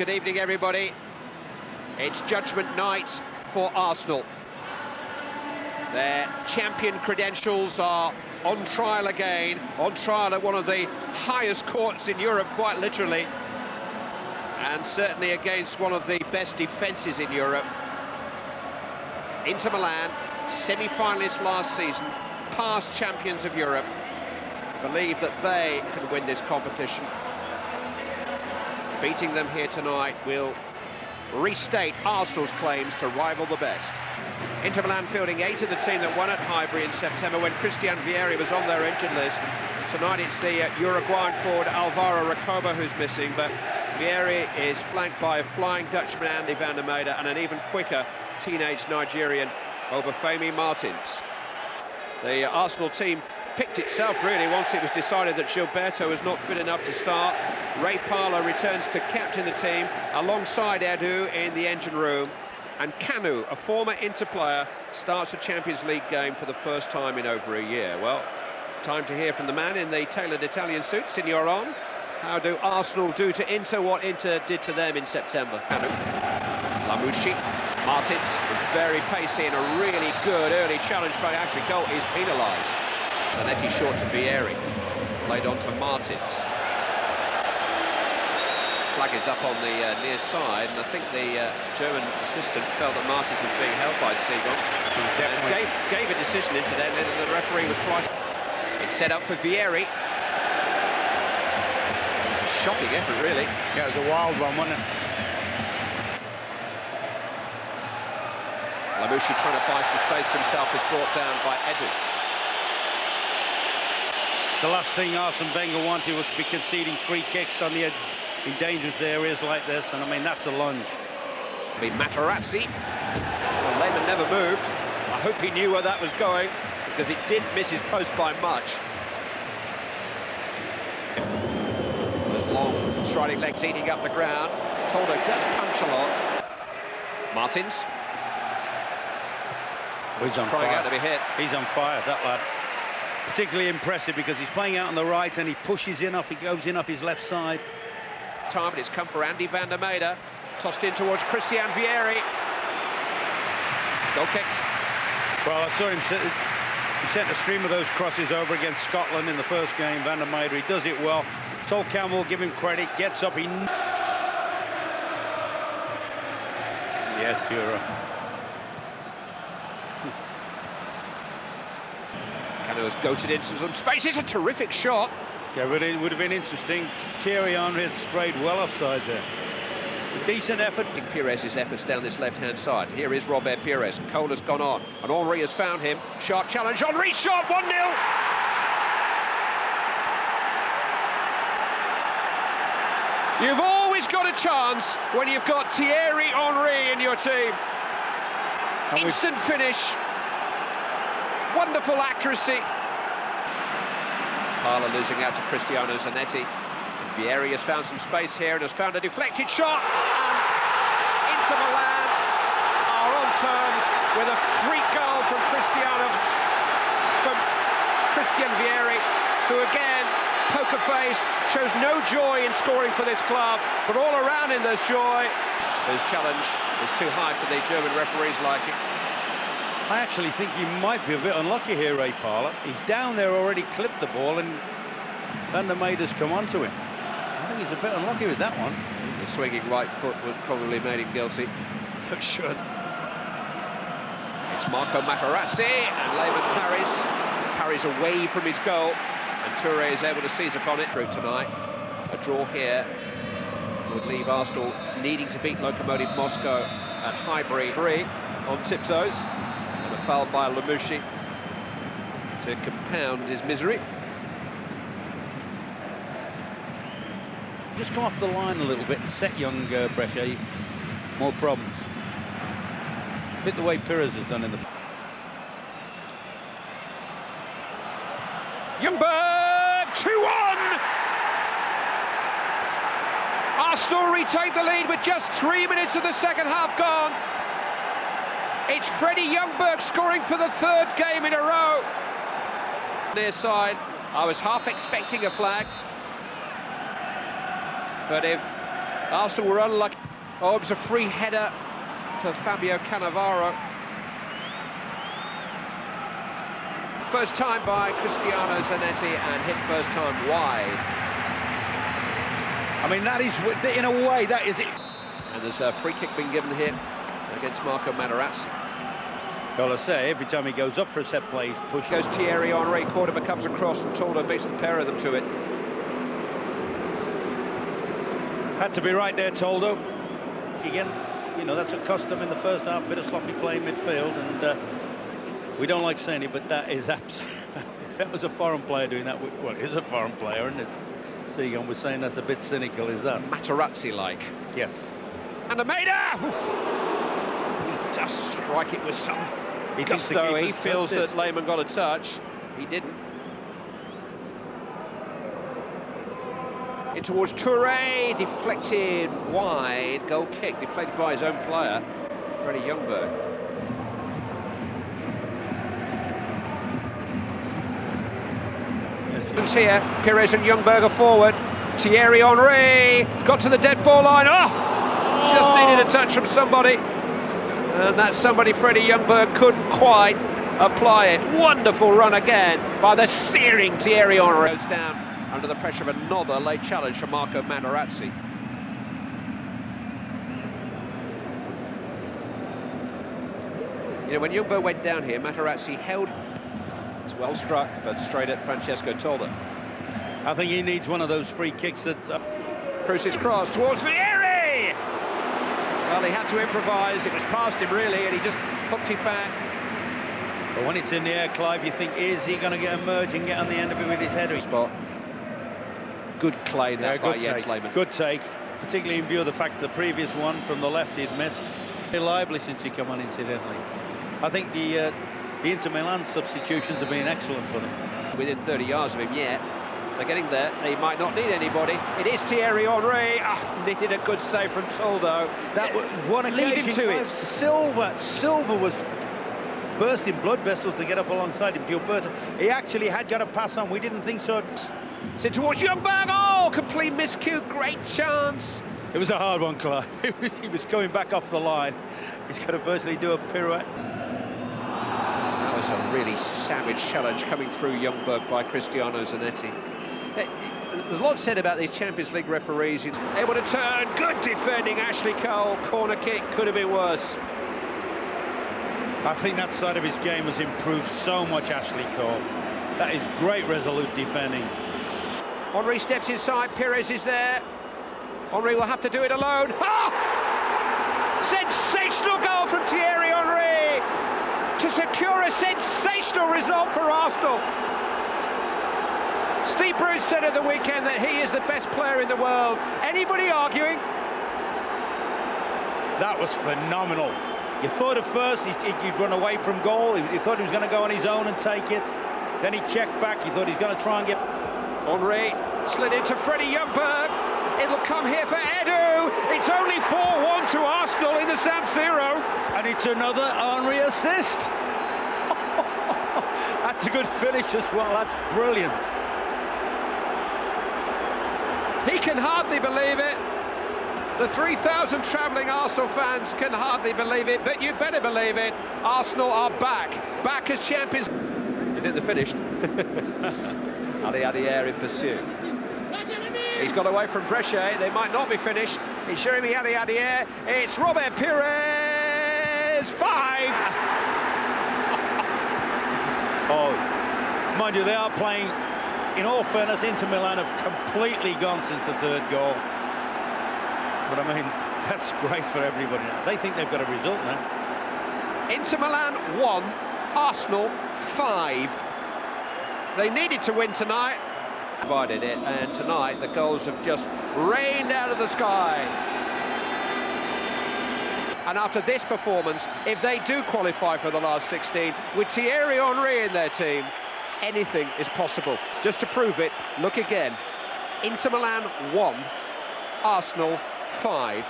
Good evening, everybody. It's judgment night for Arsenal. Their champion credentials are on trial again, on trial at one of the highest courts in Europe, quite literally, and certainly against one of the best defences in Europe. Inter Milan, semi-finalists last season, past champions of Europe, believe that they can win this competition. Beating them here tonight will restate Arsenal's claims to rival the best. Inter Milan fielding 8 of the team that won at Highbury in September when Vieri was on their injured list. Tonight it's the Uruguayan forward Alvaro Recoba who's missing, but Vieri is flanked by a flying Dutchman Andy van der Meyde and an even quicker teenage Nigerian Obafemi Martins. The Arsenal team picked itself really once it was decided that Gilberto was not fit enough to start. Ray Parlour returns to captain the team alongside Edu in the engine room, and Kanu, a former Inter player, starts a Champions League game for the first time in over a year. Well, time to hear from the man in the tailored Italian suit, Signor On. How do Arsenal do to Inter what Inter did to them in September? Kanu, Lamouchi, Martins is very pacey and a really good early challenge by Ashley Cole. He's penalised. Zanetti short to Vieri, played on to Martins. Flag is up on the near side, and I think the German assistant felt that Martins was being held by Cygan. Gave a decision incidentally that the referee was twice. It's set up for Vieri. It was a shocking effort, really. Yeah, it was a wild one, wasn't it? Lamouchi trying to buy some space for himself is brought down by Edu. The last thing Arsene Wenger wanted was to be conceding free kicks on the edge in dangerous areas like this, and I mean that's a lunge. I mean Materazzi. Well, Lehmann never moved. I hope he knew where that was going, because it did miss his post by much. Those long striding legs eating up the ground. Toldo does punch a lot. Martins. He's on crying fire. out to be hit. He's on fire, that lad. Particularly impressive because he's playing out on the right and he pushes in off, he goes in off his left side. Time, but it's come for Andy van der Meyde. Tossed in towards Vieri. Goal kick. Well, I saw him, he sent a stream of those crosses over against Scotland in the first game, van der Meyde. He does it well. Sol Campbell, give him credit, gets up. Yes, you're right. Kanu has goated into some space. It's a terrific shot. Yeah, but it would have been interesting. Thierry Henry had sprayed well offside there. A decent effort. Pires' efforts down this left-hand side. Here is Robert Pires. Cole has gone on, and Henry has found him. Sharp challenge. Henry shot 1-0. You've always got a chance when you've got Thierry Henry in your team. Instant finish. Wonderful accuracy. Parlour losing out to Cristiano Zanetti. Vieri has found some space here and has found a deflected shot. And Inter Milan are on terms with a freak goal from Christian Vieri, who again, poker face, shows no joy in scoring for this club, but all around him there's joy. His challenge is too high for the German referee's liking. I actually think he might be a bit unlucky here, Ray Parlour. He's down there already, clipped the ball, and Van der Meyde's come onto him. I think he's a bit unlucky with that one. The swinging right foot would probably made him guilty. Not sure. It's Marco Materazzi, and Lehmann parries away from his goal, and Touré is able to seize upon it. Through tonight, a draw here would leave Arsenal needing to beat Lokomotiv Moscow at Highbury. 3 on tiptoes. Foul by Lamouchi to compound his misery. Just come off the line a little bit and set young Brechet more problems. A bit the way Pires has done in the... Ljungberg, 2-1! Arsenal retake the lead with just 3 minutes of the second half gone. It's Freddie Ljungberg scoring for the 3rd game in a row. Near side, I was half expecting a flag. But if Arsenal were unlucky. Oh, it was a free header for Fabio Cannavaro. First time by Cristiano Zanetti and hit first time wide. I mean, that is, in a way, that is it. And there's a free kick being given here against Marco Materazzi. Well, I say, every time he goes up for a set play, he's pushing. Goes Thierry Henry, Cordoba comes across and Toldo beats the pair of them to it. Had to be right there, Toldo. Again, you know, that's a custom in the first half, bit of sloppy play in midfield, and we don't like saying it, but that is absolutely... that was a foreign player doing that. Well, it is a foreign player, and it's... Cygan was saying that's a bit cynical, is that? Materazzi-like. Yes. And a Meyde! He does strike it with some gusto. He feels that Lehmann got a touch. He didn't. In towards Touré, deflected wide. Goal kick, deflected by his own player, Freddie Ljungberg. Yes, here, Pires and Ljungberg are forward. Thierry Henry got to the dead ball line. Oh! Just needed a touch from somebody. And that somebody, Freddie Ljungberg, couldn't quite apply it. Wonderful run again by the searing Thierry Henry. Goes down under the pressure of another late challenge from Marco Materazzi. You know, when Ljungberg went down here, Materazzi held. It's well struck, but straight at Francesco Toldo. I think he needs one of those free kicks that... Cruce's cross towards Vieri! Well, he had to improvise. It was past him, really, and he just hooked it back. But when it's in the air, Clive, you think, is he going to get a merge and get on the end of it with his header? Spot. Good clay there by Jens Lehmann. Good take, particularly in view of the fact that the previous one from the left he'd missed. Reliably since he come on, incidentally. I think the Inter Milan substitutions have been excellent for them. Within 30 yards of him yet. They're getting there. They might not need anybody. It is Thierry Henry. Needed a good save from Toldo. That was one occasion to it. Silva was bursting blood vessels to get up alongside him. He actually had got a pass on. We didn't think so. It's in towards Ljungberg. Oh, complete miscue. Great chance. It was a hard one, Clive. He was coming back off the line. He's got to virtually do a pirouette. That was a really savage challenge coming through Ljungberg by Cristiano Zanetti. There's a lot said about these Champions League referees. Able to turn, good defending, Ashley Cole. Corner kick, could have been worse. I think that side of his game has improved so much, Ashley Cole. That is great resolute defending. Henry steps inside, Pires is there. Henry will have to do it alone. Ah! Sensational goal from Thierry Henry to secure a sensational result for Arsenal. Steve Bruce said at the weekend that he is the best player in the world. Anybody arguing? That was phenomenal. You thought at first he'd run away from goal. He thought he was going to go on his own and take it. Then he checked back. He thought he's going to try and get... Henry slid into Freddie Ljungberg. It'll come here for Edu. It's only 4-1 to Arsenal in the San Siro. And it's another Henry assist. That's a good finish as well. That's brilliant. He can hardly believe it. The 3,000 travelling Arsenal fans can hardly believe it, but you better believe it. Arsenal are back as champions. You think they're finished? Ali Adier in pursuit. He's got away from Brechet. They might not be finished. It's showing me Ali Adier. It's Robert Pires. 5. Oh, mind you, they are playing. In all fairness, Inter Milan have completely gone since the third goal. But I mean, that's great for everybody now. They think they've got a result now. Inter Milan 1, Arsenal 5. They needed to win tonight. Provided it, and tonight the goals have just rained out of the sky. And after this performance, if they do qualify for the last 16, with Thierry Henry in their team, anything is possible. Just to prove it, look again. Inter Milan 1, Arsenal 5.